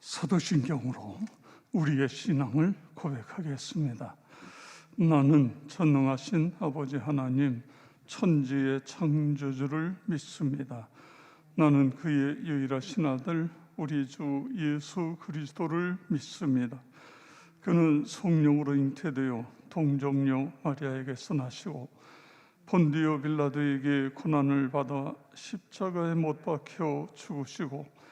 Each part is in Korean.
사도신경으로 우리의 신앙을 고백하겠습니다. 나는 전능하신 아버지 하나님, 천지의 창조주를 믿습니다. 나는 그의 유일하신 아들 우리 주 예수 그리스도를 믿습니다. 그는 성령으로 잉태되어 동정녀 마리아에게서 나시고 본디오 빌라도에게 고난을 받아 십자가에 못 박혀 죽으시고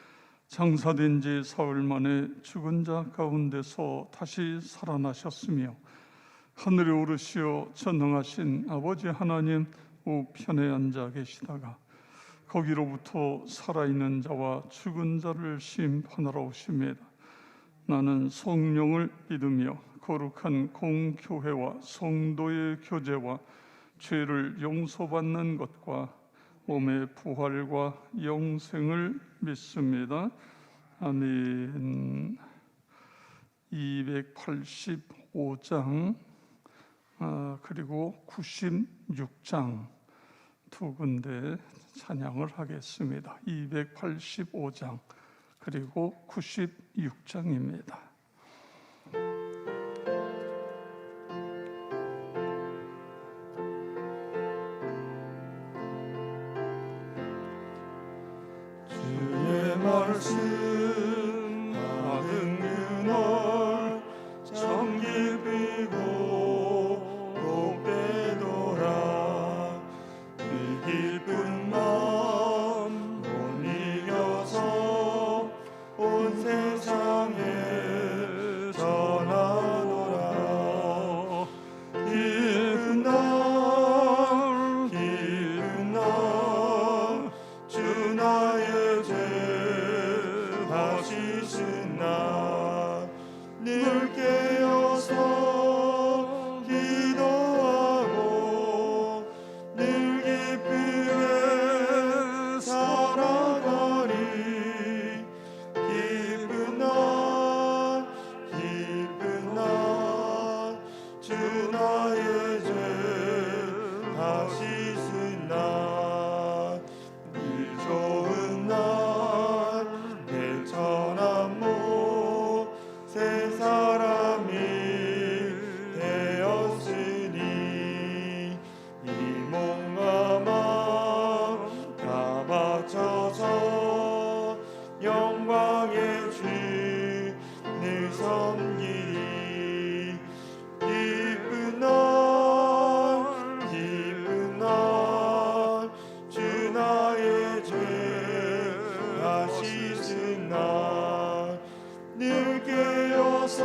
장사된 지 사흘 만에 죽은 자 가운데서 다시 살아나셨으며 하늘에 오르시어 전능하신 아버지 하나님 우편에 앉아 계시다가 거기로부터 살아있는 자와 죽은 자를 심판하러 오십니다. 나는 성령을 믿으며 거룩한 공교회와 성도의 교제와 죄를 용서받는 것과 몸의 부활과 영생을 믿습니다. 아멘. 285장 그리고 96장 두 군데 찬양을 하겠습니다. 285장 그리고 96장입니다. 주의 말씀 받은 그날 참 기쁘고 복되도다. 이 기쁜 마음 못 이겨서 온 세상에 전하노라. 기쁜 날 기쁜 날 주 나의 죄 다시 쓴 날 늘 깨어서 기도하고 늘 기쁘게 살아가리. 기쁜 날 주 나의 죄 다시 쓴 날 이 좋은 날 내 천한 새 사람이 되었으니 이 몸과 마음 다 바쳐서 영광의 주를 섬기리. 기쁜 날 주 나의 죄 다시 쓴 날 늘 깨어서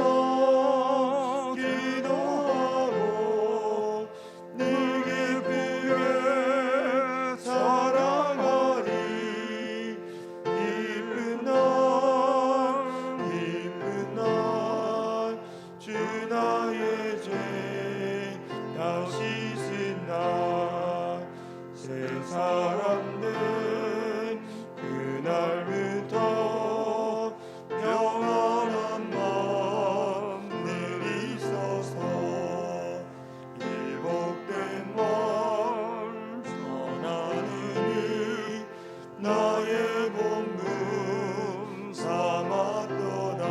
기도하고 늘 기쁘게 살아가리. 기쁜 날 주 나의 죄 다시 쓴 날 새 사람 된 그날부터 평안한 마음 늘 있어서 이 복된 말 전하느니 나의 본분 삼았도다.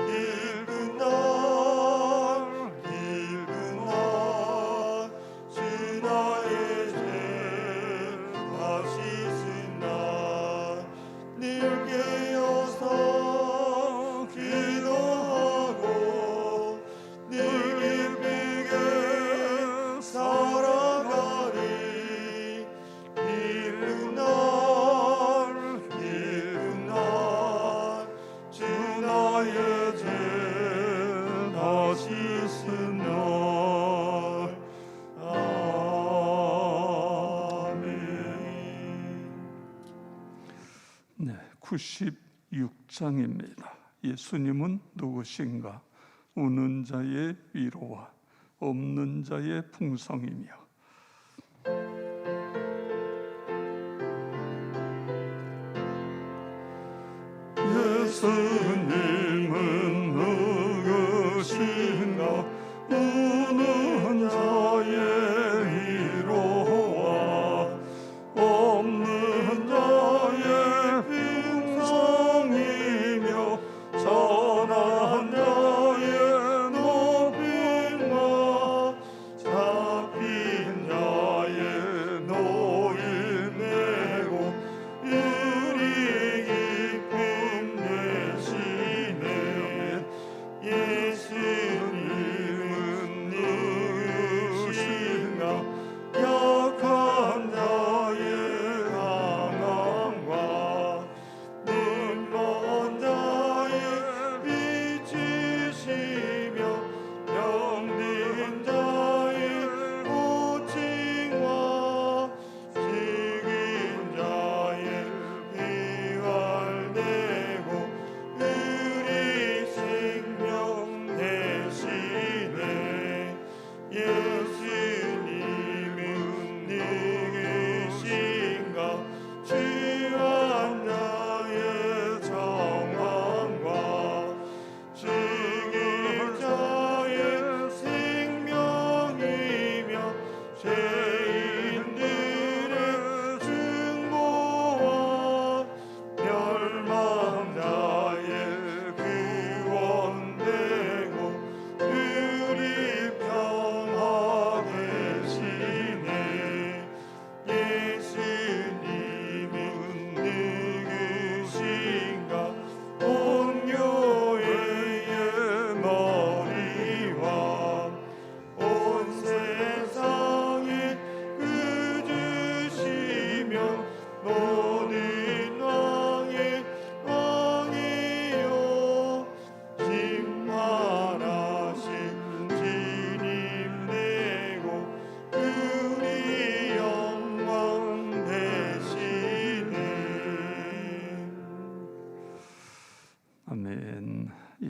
기쁜 날 주 나의 죄 다시 쓴 날 늘 깨어서 기도하고 늘 기쁘게 살아가리. 기쁜 날 주 나의 죄 다시 쓴 날. 아멘. 네, 96장입니다. 예수님은 누구신가? 우는 자의 위로와 없는 자의 풍성이며. 예수님은 누구신가? 우는 자의 위로와 없는 자의 풍성이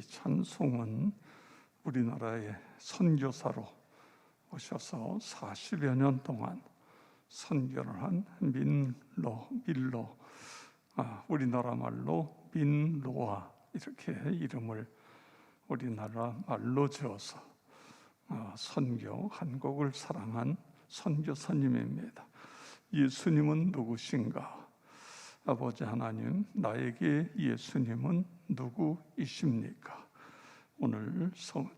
찬송은 우리나라의 선교사로 오셔서 40여 년 동안 선교를 한 밀로, 우리나라 말로 민로아 이렇게 이름을 우리나라 말로 지어서 선교, 한국을 사랑한 선교사님입니다. 예수님은 누구신가? 아버지 하나님, 나에게 예수님은 누구이십니까? 오늘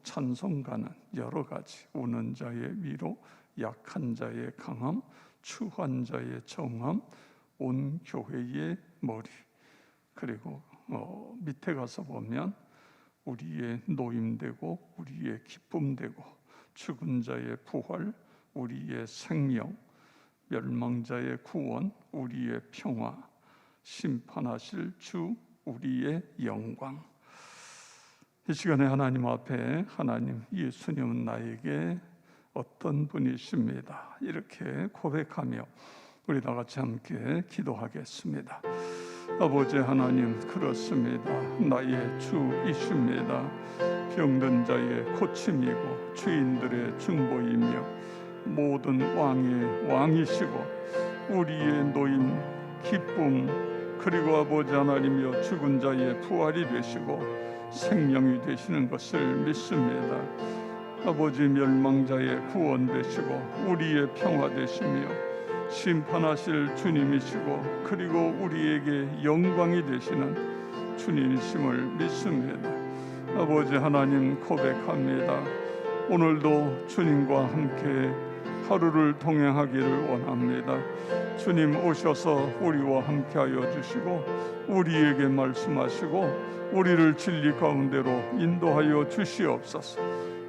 찬송가는 여러 가지 우는 자의 위로, 약한 자의 강함, 추한 자의 정함, 온 교회의 머리, 그리고 밑에 가서 보면 우리의 노임되고 우리의 기쁨되고 죽은 자의 부활, 우리의 생명, 멸망자의 구원, 우리의 평화, 심판하실 주, 우리의 영광. 이 시간에 하나님 앞에 하나님, 예수님은 나에게 어떤 분이십니다. 이렇게 고백하며 우리 다 같이 함께 기도하겠습니다. 아버지 하나님, 그렇습니다. 나의 주이십니다. 병든 자의 고침이고 주인들의 중보이며 모든 왕의 왕이시고 우리의 노임, 기쁨, 그리고 아버지 하나님이여 죽은 자의 부활이 되시고 생명이 되시는 것을 믿습니다. 아버지, 멸망자의 구원 되시고 우리의 평화 되시며 심판하실 주님이시고 그리고 우리에게 영광이 되시는 주님이심을 믿습니다. 아버지 하나님, 고백합니다. 오늘도 주님과 함께 하루를 동행하기를 원합니다. 주님 오셔서 우리와 함께하여 주시고 우리에게 말씀하시고 우리를 진리 가운데로 인도하여 주시옵소서.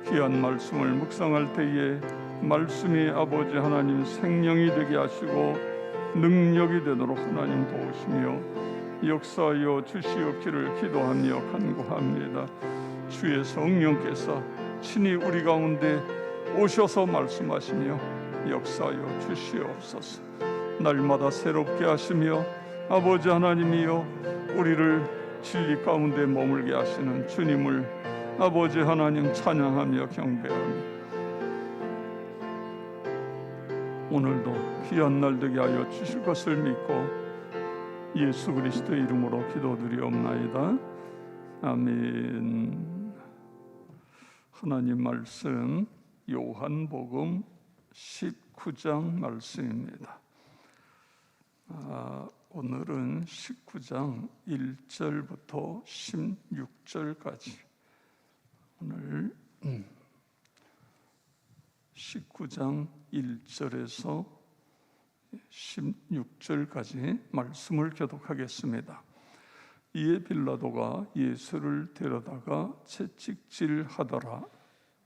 귀한 말씀을 묵상할 때에 말씀이 아버지 하나님 생명이 되게 하시고 능력이 되도록 하나님 도우시며 역사하여 주시옵기를 기도하며 간구합니다. 주의 성령께서 친히 우리 가운데 오셔서 말씀하시며 역사하여 주시옵소서. 날마다 새롭게 하시며 아버지 하나님이여 우리를 진리 가운데 머물게 하시는 주님을 아버지 하나님 찬양하며 경배하며 오늘도 귀한 날 되게 하여 주실 것을 믿고 예수 그리스도의 이름으로 기도드리옵나이다. 아멘. 하나님 말씀 요한복음 19장 말씀입니다. 오늘은 19장 1절부터 16절까지 오늘 19장 1절에서 16절까지 말씀을 교독하겠습니다. 이에 빌라도가 예수를 데려다가 채찍질하더라.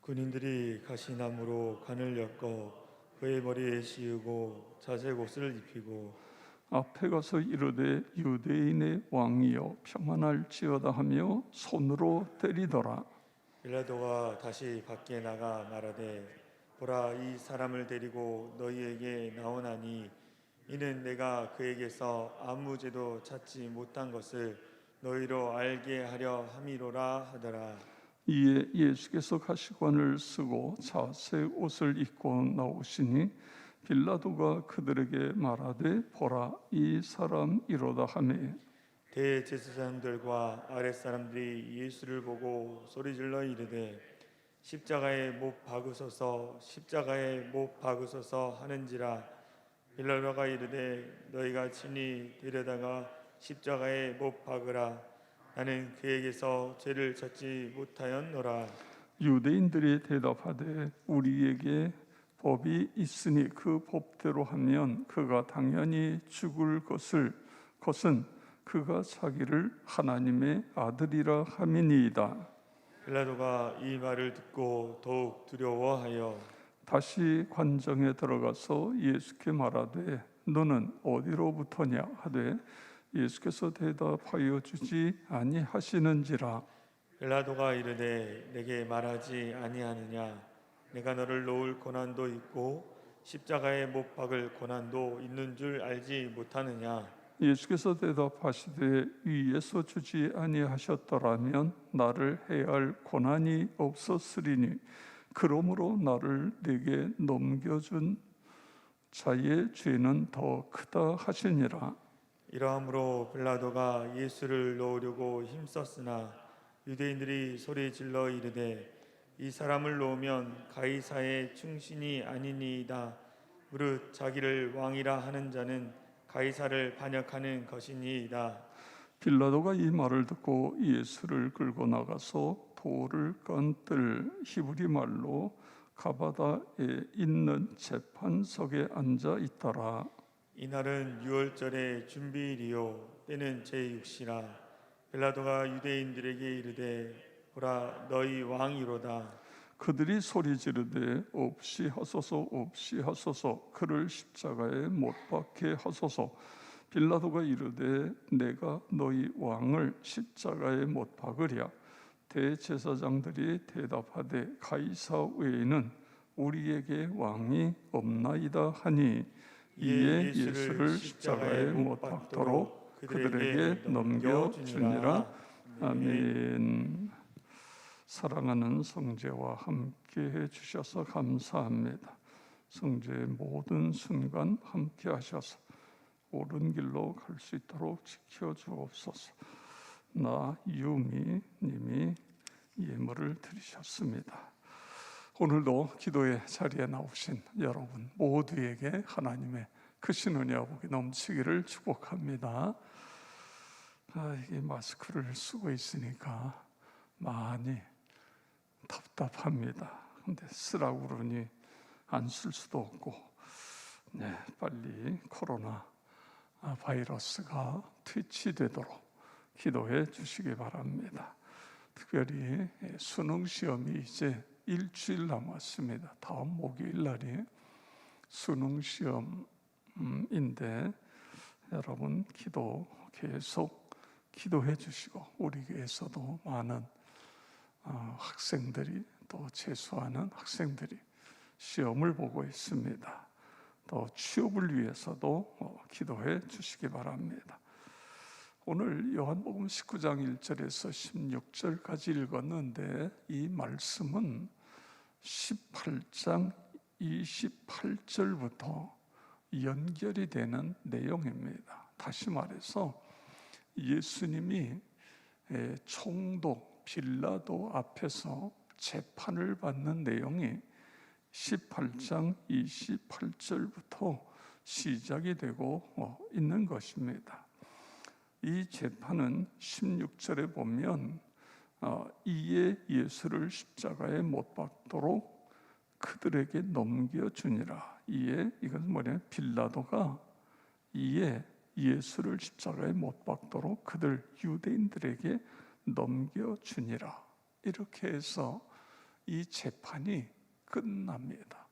군인들이 가시나무로 간을 엮어 그의 머리에 씌우고 자색 옷을 입히고 앞에 가서 이르되 유대인의 왕이여 평안할지어다 하며 손으로 때리더라. 빌라도가 다시 밖에 나가 말하되 보라, 이 사람을 데리고 너희에게 나오나니 이는 내가 그에게서 아무 죄도 찾지 못한 것을 너희로 알게 하려 함이로라 하더라. 이에 예수께서 가시관을 쓰고 자색 옷을 입고 나오시니 빌라도가 그들에게 말하되 보라, 이 사람 이로다 하매 대제사장들과 아랫사람들이 예수를 보고 소리질러 이르되 십자가에 못 박으소서, 십자가에 못 박으소서 하는지라. 빌라도가 이르되 너희가 친히 데려다가 십자가에 못 박으라. 나는 그에게서 죄를 찾지 못하였노라. 유대인들이 대답하되 우리에게 법이 있으니 그 법대로 하면 그가 당연히 죽을 것은 그가 자기를 하나님의 아들이라 함이니이다. 빌라도가 이 말을 듣고 더욱 두려워하여 다시 관정에 들어가서 예수께 말하되 너는 어디로부터냐 하되 예수께서 대답하여 주지 아니하시는지라. 빌라도가 이르되 내게 말하지 아니하느냐. 내가 너를 놓을 고난도 있고 십자가에 못 박을 고난도 있는 줄 알지 못하느냐. 예수께서 대답하시되 위에서 주지 아니하셨더라면 나를 해할 고난이 없었으리니 그러므로 나를 내게 넘겨준 자의 죄는 더 크다 하시니라. 이러함으로 빌라도가 예수를 놓으려고 힘썼으나 유대인들이 소리 질러 이르되 이 사람을 놓으면 가이사의 충신이 아니니이다. 무릇 자기를 왕이라 하는 자는 가이사를 반역하는 것이니이다. 빌라도가 이 말을 듣고 예수를 끌고 나가서 돌을 깐 뜰 히브리 말로 가바다에 있는 재판석에 앉아 있더라. 이날은 유월절의 준비일이요 때는 제6시라. 빌라도가 유대인들에게 이르되 보라 너희 왕이로다. 그들이 소리 지르되 없이 하소서 없이 하소서 그를 십자가에 못 박게 하소서. 빌라도가 이르되 내가 너희 왕을 십자가에 못 박으랴. 대제사장들이 대답하되 가이사 외에는 우리에게 왕이 없나이다 하니 이에 예수를 십자가에 못 박도록 그들에게 넘겨주니라. 아멘. 사랑하는 성제와 함께 해주셔서 감사합니다. 성제의 모든 순간 함께 하셔서 옳은 길로 갈 수 있도록 지켜주옵소서. 나 유미 님이 예물을 드리셨습니다. 오늘도 기도의 자리에 나오신 여러분 모두에게 하나님의 크신 은혜와 복이 넘치기를 축복합니다. 이 마스크를 쓰고 있으니까 많이 답답합니다. 근데 쓰라고 그러니 안 쓸 수도 없고, 빨리 코로나 바이러스가 퇴치되도록 기도해 주시기 바랍니다. 특별히 수능 시험이 이제 일주일 남았습니다. 다음 목요일 날이 수능 시험인데 여러분 기도 계속 기도해 주시고 우리 교회에서도 많은 학생들이 또 재수하는 학생들이 시험을 보고 있습니다. 또 취업을 위해서도 기도해 주시기 바랍니다. 오늘 요한복음 19장 1절에서 16절까지 읽었는데 이 말씀은 18장 28절부터 연결이 되는 내용입니다. 다시 말해서 예수님이 총독 빌라도 앞에서 재판을 받는 내용이 18장 28절부터 시작이 되고 있는 것입니다. 이 재판은 16절에 보면 이에 예수를 십자가에 못 박도록 그들에게 넘겨주니라. 이에 이것은 뭐냐면 빌라도가 이에 예수를 십자가에 못 박도록 그들 유대인들에게 넘겨주니라. 이렇게 해서 이 재판이 끝납니다.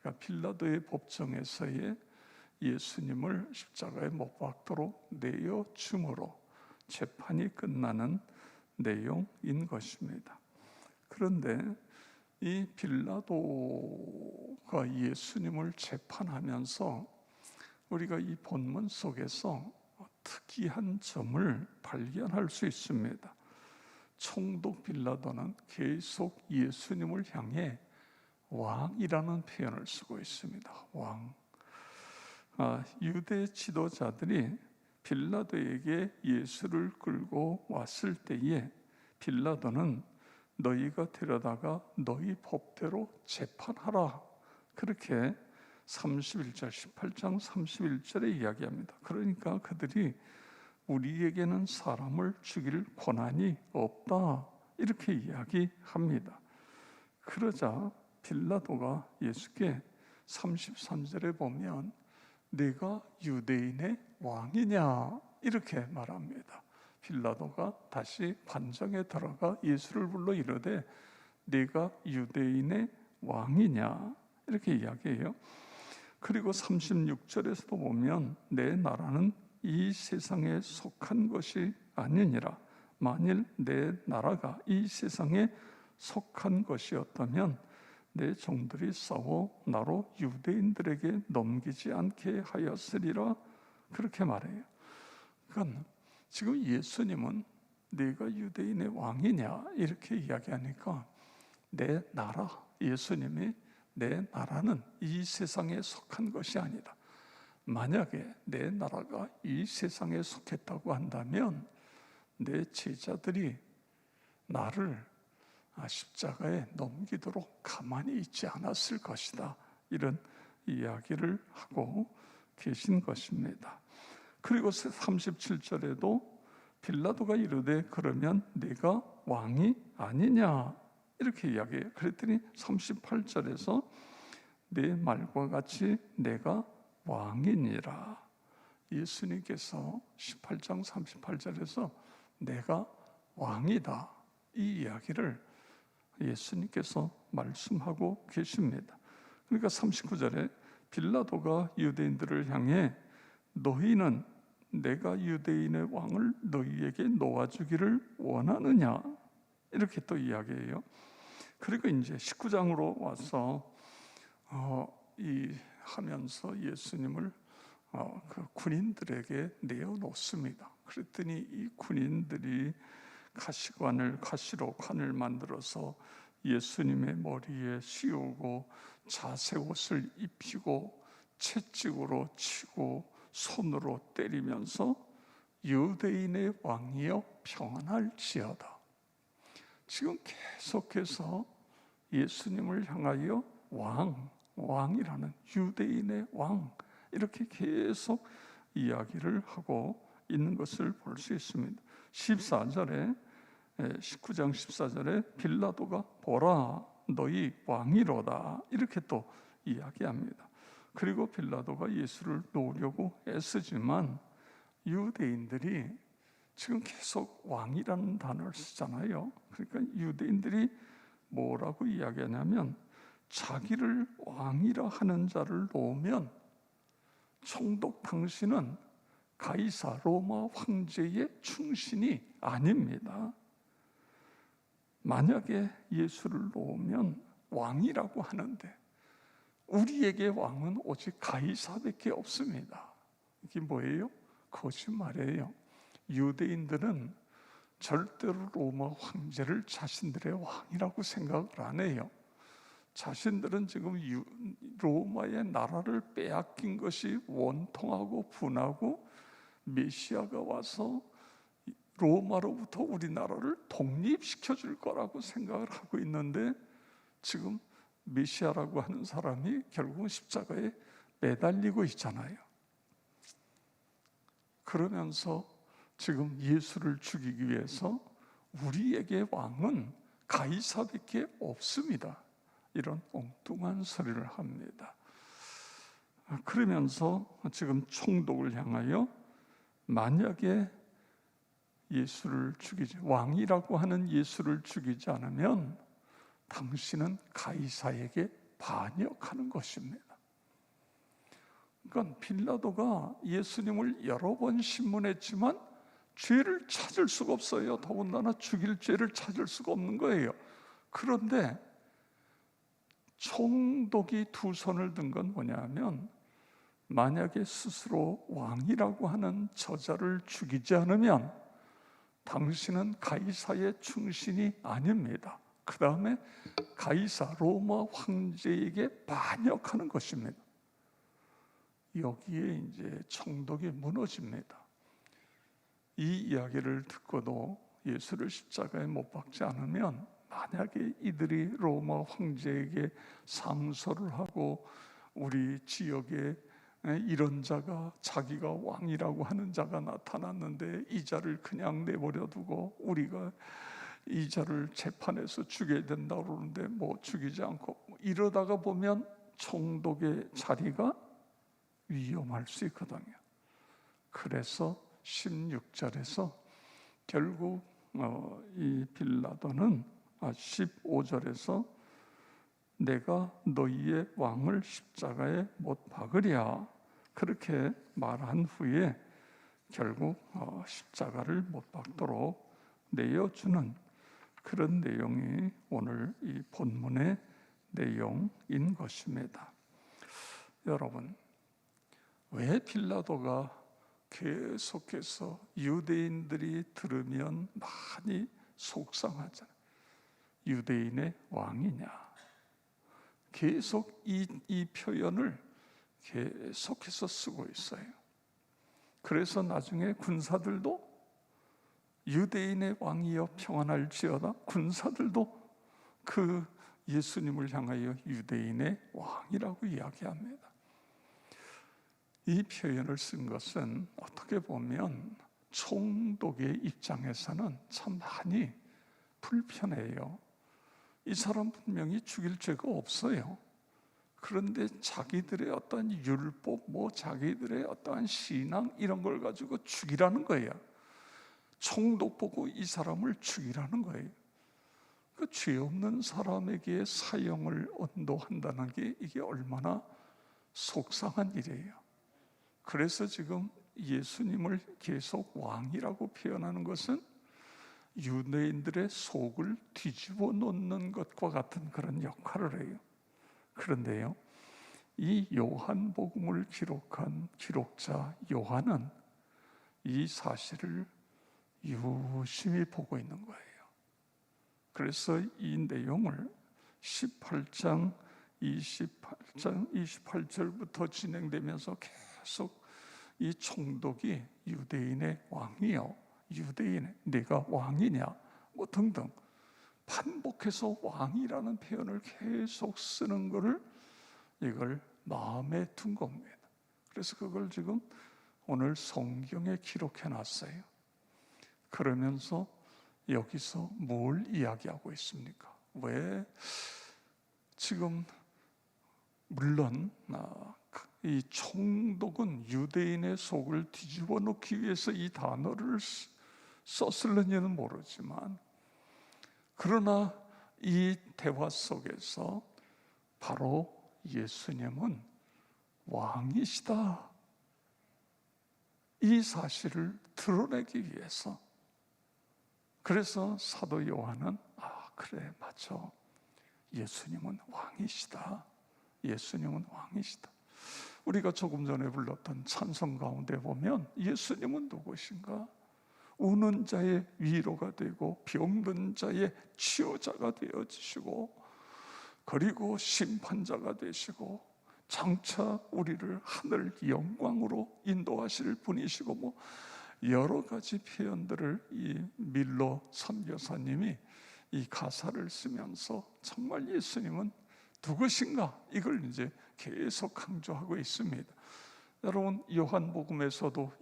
그러니까 빌라도의 법정에서의 예수님을 십자가에 못 박도록 내어줌으로 재판이 끝나는 내용인 것입니다. 그런데 이 빌라도가 예수님을 재판하면서 우리가 이 본문 속에서 특이한 점을 발견할 수 있습니다. 총독 빌라도는 계속 예수님을 향해 왕이라는 표현을 쓰고 있습니다. 왕. 유대 지도자들이 빌라도에게 예수를 끌고 왔을 때에 빌라도는 너희가 데려다가 너희 법대로 재판하라. 그렇게 31절, 18장 31절에 이야기합니다. 그러니까 그들이 우리에게는 사람을 죽일 권한이 없다. 이렇게 이야기합니다. 그러자 빌라도가 예수께 33절에 보면 내가 유대인의 왕이냐 이렇게 말합니다. 빌라도가 다시 관정에 들어가 예수를 불러 이르되 내가 유대인의 왕이냐 이렇게 이야기해요. 그리고 36절에서도 보면 내 나라는 이 세상에 속한 것이 아니니라. 만일 내 나라가 이 세상에 속한 것이었다면 내 종들이 싸워 나로 유대인들에게 넘기지 않게 하였으리라. 그렇게 말해요. 그러니까 지금 예수님은 네가 유대인의 왕이냐 이렇게 이야기하니까 내 나라, 예수님이 내 나라는 이 세상에 속한 것이 아니다. 만약에 내 나라가 이 세상에 속했다고 한다면 내 제자들이 나를 십자가에 넘기도록 가만히 있지 않았을 것이다. 이런 이야기를 하고 계신 것입니다. 그리고 37절에도 빌라도가 이르되 그러면 네가 왕이 아니냐 이렇게 이야기해요. 그랬더니 38절에서 내 말과 같이 내가 왕이니라. 예수님께서 18장 38절에서 내가 왕이다 이 이야기를 예수님께서 말씀하고 계십니다. 그러니까 39절에 빌라도가 유대인들을 향해 너희는 내가 유대인의 왕을 너희에게 놓아주기를 원하느냐 이렇게 또 이야기해요. 그리고 이제 19장으로 와서 하면서 예수님을 그 군인들에게 내어놓습니다. 그랬더니 이 군인들이 가시로 관을 만들어서 예수님의 머리에 씌우고 자색 옷을 입히고 채찍으로 치고 손으로 때리면서 유대인의 왕이여 평안할지어다. 지금 계속해서 예수님을 향하여 왕이라는 유대인의 왕 이렇게 계속 이야기를 하고 있는 것을 볼 수 있습니다. 19장 14절에 빌라도가 보라 너희 왕이로다 이렇게 또 이야기합니다. 그리고 빌라도가 예수를 놓으려고 애쓰지만 유대인들이 지금 계속 왕이라는 단어를 쓰잖아요. 그러니까 유대인들이 뭐라고 이야기하냐면 자기를 왕이라 하는 자를 놓으면 총독 당신은 가이사 로마 황제의 충신이 아닙니다. 만약에 예수를 놓으면 왕이라고 하는데 우리에게 왕은 오직 가이사밖에 없습니다. 이게 뭐예요? 거짓말이에요. 유대인들은 절대로 로마 황제를 자신들의 왕이라고 생각을 안 해요. 자신들은 지금 로마의 나라를 빼앗긴 것이 원통하고 분하고 메시아가 와서 로마로부터 우리나라를 독립시켜 줄 거라고 생각을 하고 있는데 지금 메시아라고 하는 사람이 결국은 십자가에 매달리고 있잖아요. 그러면서 지금 예수를 죽이기 위해서 우리에게 왕은 가이사밖에 없습니다. 이런 엉뚱한 소리를 합니다. 그러면서 지금 총독을 향하여 만약에 예수를 죽이지 왕이라고 하는 예수를 죽이지 않으면 당신은 가이사에게 반역하는 것입니다. 그러니까 빌라도가 예수님을 여러 번 신문했지만 죄를 찾을 수가 없어요. 더군다나 죽일 죄를 찾을 수가 없는 거예요. 그런데 총독이 두 손을 든 건 뭐냐면 만약에 스스로 왕이라고 하는 저자를 죽이지 않으면 당신은 가이사의 충신이 아닙니다. 그 다음에 가이사 로마 황제에게 반역하는 것입니다. 여기에 이제 총독이 무너집니다. 이 이야기를 듣고도 예수를 십자가에 못 박지 않으면 만약에 이들이 로마 황제에게 상소를 하고 우리 지역에 이런 자가 자기가 왕이라고 하는 자가 나타났는데 이 자를 그냥 내버려 두고 우리가 이 자를 재판에서 죽여야 된다고 그러는데 뭐 죽이지 않고 이러다가 보면 총독의 자리가 위험할 수 있거든요. 그래서 16절에서 결국 이 빌라도는 15절에서 내가 너희의 왕을 십자가에 못 박으랴 그렇게 말한 후에 결국 십자가를 못 박도록 내어주는 그런 내용이 오늘 이 본문의 내용인 것입니다. 여러분, 왜 빌라도가 계속해서 유대인들이 들으면 많이 속상하잖아요. 유대인의 왕이냐. 계속 이 표현을 계속해서 쓰고 있어요. 그래서 나중에 군사들도 유대인의 왕이여 평안할지어다, 군사들도 그 예수님을 향하여 유대인의 왕이라고 이야기합니다. 이 표현을 쓴 것은 어떻게 보면 총독의 입장에서는 참 많이 불편해요. 이 사람 분명히 죽일 죄가 없어요. 그런데 자기들의 어떤 율법, 자기들의 어떠한 신앙 이런 걸 가지고 죽이라는 거예요. 총독 보고 이 사람을 죽이라는 거예요. 그 죄 없는 사람에게 사형을 언도한다는 게 이게 얼마나 속상한 일이에요. 그래서 지금 예수님을 계속 왕이라고 표현하는 것은 유대인들의 속을 뒤집어 놓는 것과 같은 그런 역할을 해요. 그런데요, 이 요한복음을 기록한 기록자 요한은 이 사실을 유심히 보고 있는 거예요. 그래서 이 내용을 18장 28절부터 진행되면서 계속 이 총독이 유대인의 왕이요, 유대인 네가 왕이냐 등등 반복해서 왕이라는 표현을 계속 쓰는 것을 이걸 마음에 둔 겁니다. 그래서 그걸 지금 오늘 성경에 기록해 놨어요. 그러면서 여기서 뭘 이야기하고 있습니까? 왜 지금 물론 이 총독은 유대인의 속을 뒤집어 놓기 위해서 이 단어를 썼을는지는 모르지만, 그러나 이 대화 속에서 바로 예수님은 왕이시다, 이 사실을 드러내기 위해서, 그래서 사도 요한은 그래 맞아, 예수님은 왕이시다, 예수님은 왕이시다. 우리가 조금 전에 불렀던 찬송 가운데 보면 예수님은 누구신가? 우는 자의 위로가 되고 병든 자의 치유자가 되어주시고, 그리고 심판자가 되시고 장차 우리를 하늘 영광으로 인도하실 분이시고 여러 가지 표현들을 이 밀러 선교사님이 이 가사를 쓰면서 정말 예수님은 누구신가 이걸 이제 계속 강조하고 있습니다. 여러분, 요한복음에서도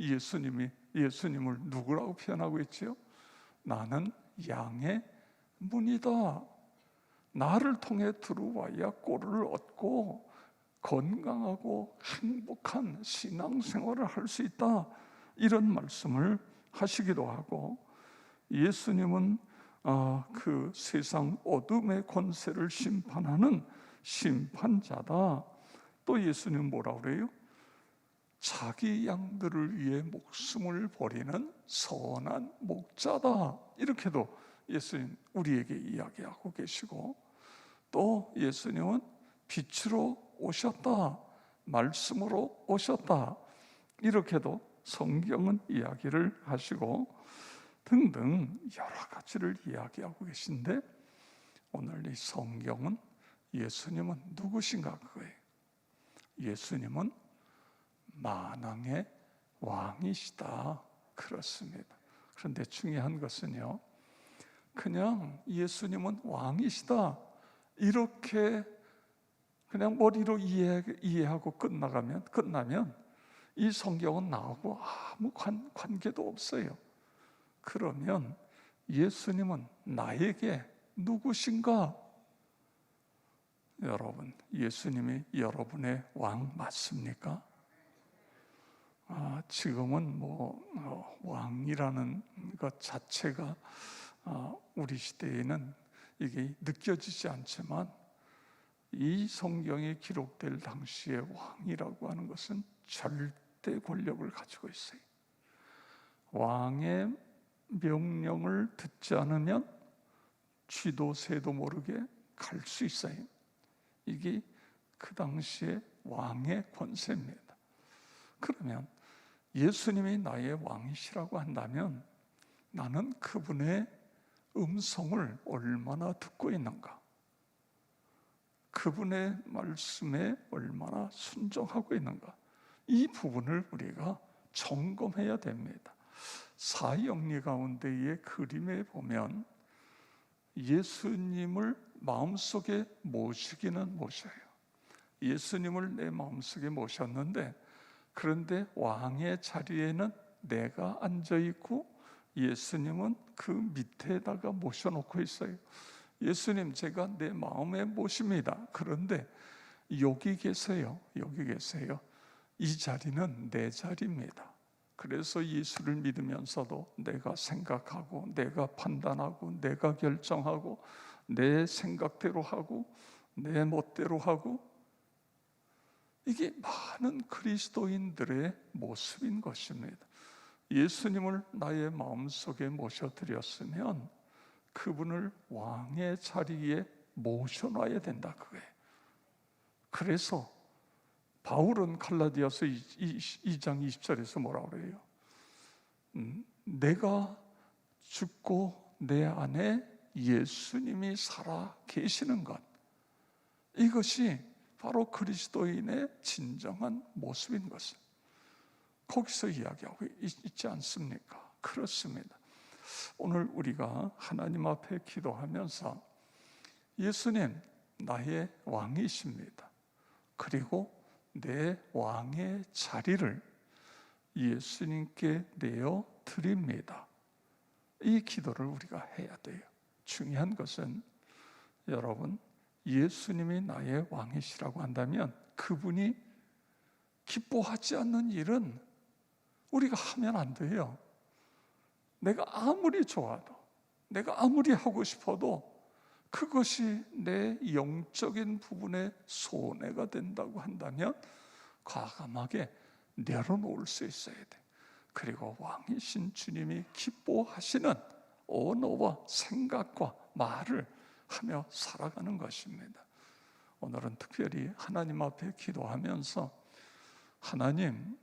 예수님을 누구라고 표현하고 있지요? 나는 양의 문이다. 나를 통해 들어와야 꼴을 얻고 건강하고 행복한 신앙생활을 할 수 있다, 이런 말씀을 하시기도 하고, 예수님은 그 세상 어둠의 권세를 심판하는 심판자다. 또 예수님 뭐라 그래요? 자기 양들을 위해 목숨을 버리는 선한 목자다, 이렇게도 예수님 우리에게 이야기하고 계시고, 또 예수님은 빛으로 오셨다, 말씀으로 오셨다, 이렇게도 성경은 이야기를 하시고 등등 여러 가지를 이야기하고 계신데, 오늘 이 성경은 예수님은 누구신가 그거예요. 예수님은 만왕의 왕이시다, 그렇습니다. 그런데 중요한 것은요, 그냥 예수님은 왕이시다 이렇게 그냥 머리로 이해하고 끝나면 이 성경은 나하고 아무 관계도 없어요. 그러면 예수님은 나에게 누구신가? 여러분, 예수님이 여러분의 왕 맞습니까? 지금은 왕이라는 것 자체가 우리 시대에는 이게 느껴지지 않지만, 이 성경에 기록될 당시의 왕이라고 하는 것은 절대 권력을 가지고 있어요. 왕의 명령을 듣지 않으면 쥐도 새도 모르게 갈 수 있어요. 이게 그 당시의 왕의 권세입니다. 그러면 예수님이 나의 왕이시라고 한다면 나는 그분의 음성을 얼마나 듣고 있는가? 그분의 말씀에 얼마나 순종하고 있는가? 이 부분을 우리가 점검해야 됩니다. 사형리 가운데의 그림에 보면 예수님을 마음속에 모시기는 모셔요. 예수님을 내 마음속에 모셨는데, 그런데 왕의 자리에는 내가 앉아있고 예수님은 그 밑에다가 모셔놓고 있어요. 예수님, 제가 내 마음에 모십니다. 그런데 여기 계세요. 여기 계세요. 이 자리는 내 자리입니다. 그래서 예수를 믿으면서도 내가 생각하고, 내가 판단하고, 내가 결정하고, 내 생각대로 하고, 내 멋대로 하고, 이게 많은 그리스도인들의 모습인 것입니다. 예수님을 나의 마음속에 모셔드렸으면 그분을 왕의 자리에 모셔놔야 된다, 그거예요. 그래서 바울은 갈라디아서 2장 20절에서 뭐라고 그래요? 내가 죽고 내 안에 예수님이 살아 계시는 것, 이것이 바로 그리스도인의 진정한 모습인 것을 거기서 이야기하고 있지 않습니까? 그렇습니다. 오늘 우리가 하나님 앞에 기도하면서 예수님, 나의 왕이십니다. 그리고 내 왕의 자리를 예수님께 내어 드립니다. 이 기도를 우리가 해야 돼요. 중요한 것은 여러분, 예수님이 나의 왕이시라고 한다면 그분이 기뻐하지 않는 일은 우리가 하면 안 돼요. 내가 아무리 좋아도, 내가 아무리 하고 싶어도 그것이 내 영적인 부분에 손해가 된다고 한다면 과감하게 내려놓을 수 있어야 돼. 그리고 왕이신 주님이 기뻐하시는 언어와 생각과 말을 하며 살아가는 것입니다. 오늘은 특별히 하나님 앞에 기도하면서, 하나님,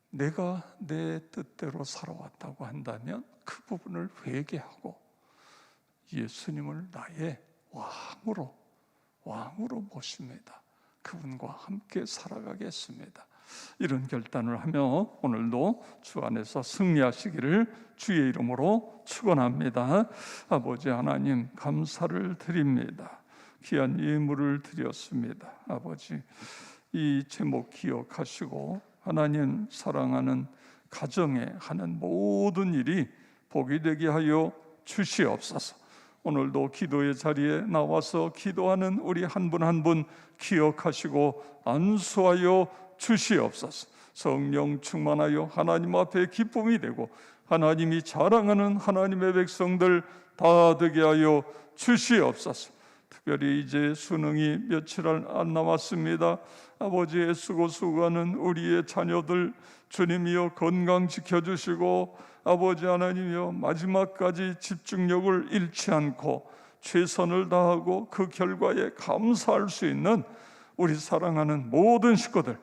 내가 내 뜻대로 살아왔다고 한다면 그 부분을 회개하고 예수님을 나의 왕으로 모십니다. 그분과 함께 살아가겠습니다. 이런 결단을 하며 오늘도 주 안에서 승리하시기를 주의 이름으로 축원합니다. 아버지 하나님, 감사를 드립니다. 귀한 예물을 드렸습니다. 아버지, 이 제목 기억하시고 하나님 사랑하는 가정에 하는 모든 일이 복이 되게 하여 주시옵소서. 오늘도 기도의 자리에 나와서 기도하는 우리 한 분 한 분 기억하시고 안수하여 주시옵소서. 성령 충만하여 하나님 앞에 기쁨이 되고 하나님이 자랑하는 하나님의 백성들 다 되게 하여 주시옵소서. 특별히 이제 수능이 며칠 안 남았습니다. 아버지, 애쓰고 수고하는 우리의 자녀들 주님이여 건강 지켜주시고, 아버지 하나님이여 마지막까지 집중력을 잃지 않고 최선을 다하고 그 결과에 감사할 수 있는 우리 사랑하는 모든 식구들,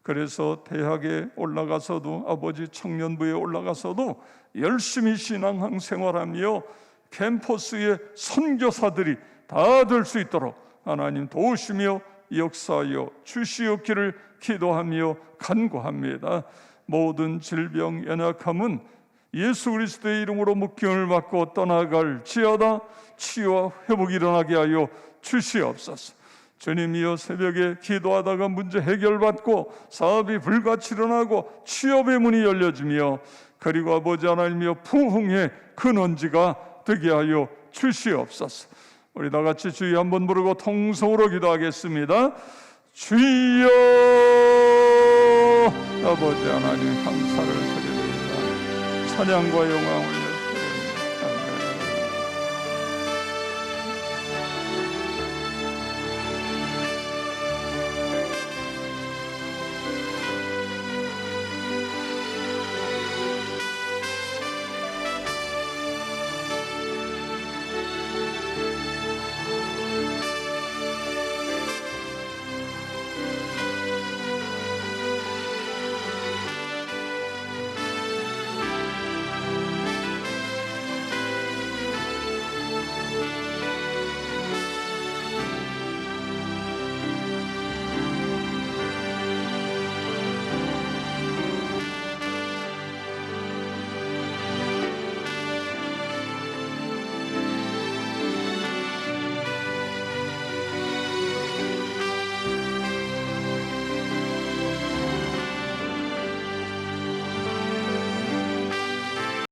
그래서 대학에 올라가서도, 아버지 청년부에 올라가서도 열심히 신앙 생활하며 캠퍼스의 선교사들이 다 될 수 있도록 하나님 도우시며 역사하여 주시옵기를 기도하며 간구합니다. 모든 질병 연약함은 예수 그리스도의 이름으로 묶임을 받고 떠나갈지어다. 치유와 회복이 일어나게 하여 주시옵소서. 주님이여, 새벽에 기도하다가 문제 해결받고 사업이 불같이 일어나고 취업의 문이 열려지며, 그리고 아버지 하나님이여 부흥의 근원지가 되게 하여 주시옵소서. 우리 다 같이 주여 한번 부르고 통성으로 기도하겠습니다. 주여. 아버지 하나님, 감사를 드립니다. 찬양과 영광을